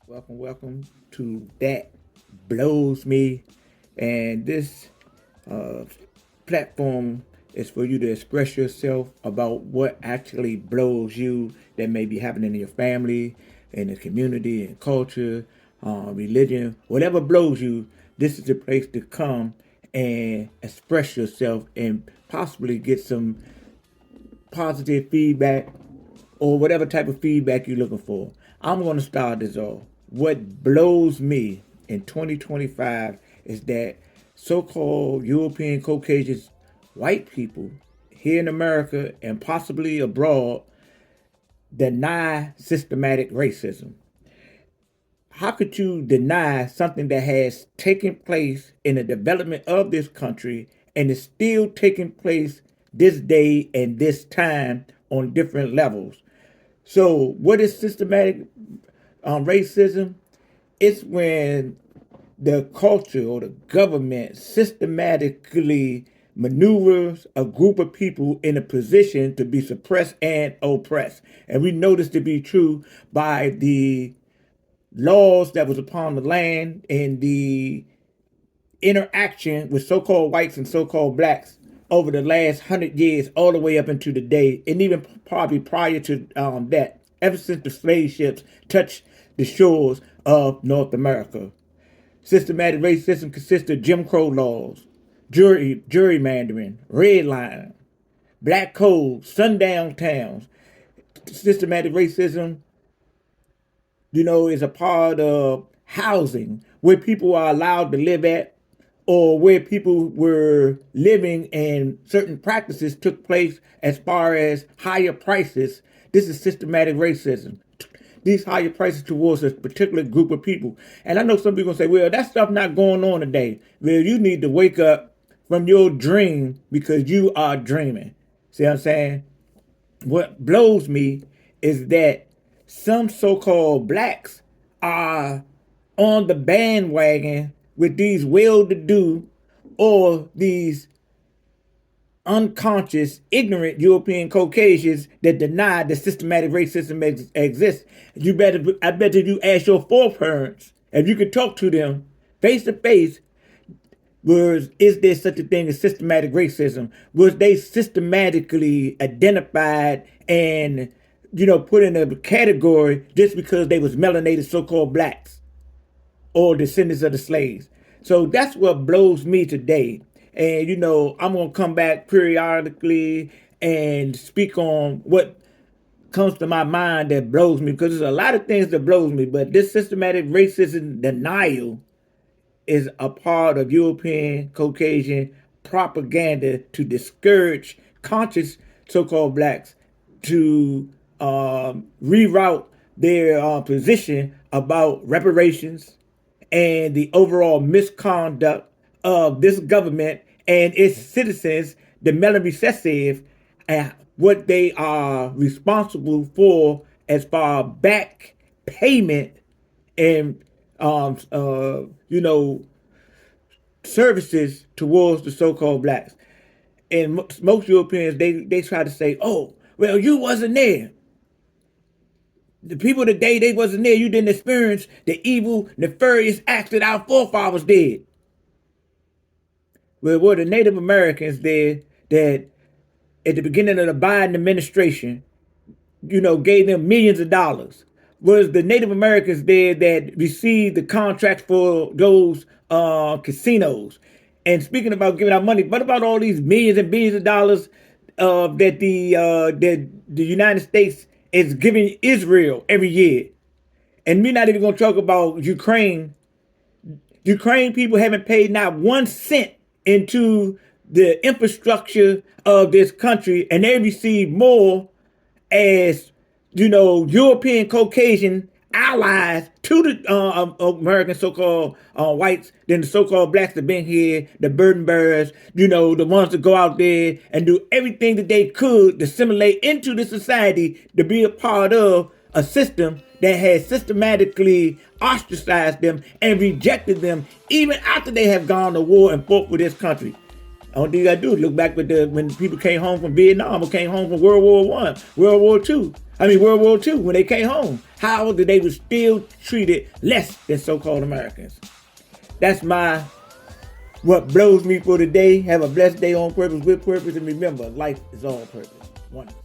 Welcome to That Blows Me. And this uh, platform is for you to express yourself about what actually blows you that may be happening in your family, in the community, and culture, religion, whatever blows you. This is the place to come and express yourself and possibly get some positive feedback or whatever type of feedback you're looking for. I'm going to start this off. What blows me in 2025 is that so-called European Caucasian white people here in America and possibly abroad deny systematic racism. How could you deny something that has taken place in the development of this country and is still taking place this day and this time on different levels? So, what is systematic racism? It's when the culture or the government systematically maneuvers a group of people in a position to be suppressed and oppressed. And we know this to be true by the laws that was upon the land and the interaction with so-called whites and so-called blacks over the last 100 years, all the way up into the day, and even probably prior to that, ever since the slave ships touched the shores of North America. Systematic racism consists of Jim Crow laws, gerrymandering, redlining, black codes, sundown towns. Systematic racism, is a part of housing where people are allowed to live at or where people were living and certain practices took place as far as higher prices. This is systematic racism. These higher prices towards a particular group of people. And I know some people say, well, that stuff not going on today. Well, you need to wake up from your dream because you are dreaming. See what I'm saying? What blows me is that some so-called blacks are on the bandwagon with these well-to-do or these unconscious, ignorant European Caucasians that deny that systematic racism exists. I bet if you ask your foreparents, if you could talk to them face to face, is there such a thing as systematic racism? Was they systematically identified and put in a category just because they was melanated so-called blacks or descendants of the slaves? So that's what blows me today. And I'm gonna come back periodically and speak on what comes to my mind that blows me, because there's a lot of things that blows me, but this systematic racism denial is a part of European Caucasian propaganda to discourage conscious so-called blacks to reroute their position about reparations and the overall misconduct of this government and its citizens, the melon recessive, and what they are responsible for as far back payment and services towards the so-called blacks. And most Europeans, they try to say, oh, well, you wasn't there. The people today, they wasn't there. You didn't experience the evil, nefarious acts that our forefathers did. Well, were the Native Americans there that at the beginning of the Biden administration, gave them millions of dollars? Was the Native Americans there that received the contracts for those casinos? And speaking about giving out money, what about all these millions and billions of dollars that the United States is giving Israel every year? And we're not even going to talk about Ukraine. Ukraine people haven't paid not 1 cent into the infrastructure of this country, and they receive more as European Caucasian allies to the American so-called whites than the so-called blacks that been here, the burden bearers, the ones that go out there and do everything that they could to assimilate into the society to be a part of a system that has systematically ostracized them and rejected them even after they have gone to war and fought for this country. Only thing you gotta do is look back with when people came home from Vietnam or came home from World War One, World War Two. World War Two, when they came home, how did they was still treated less than so-called Americans? That's what blows me for today. Have a blessed day on purpose, with purpose, and remember, life is on purpose. Wonderful.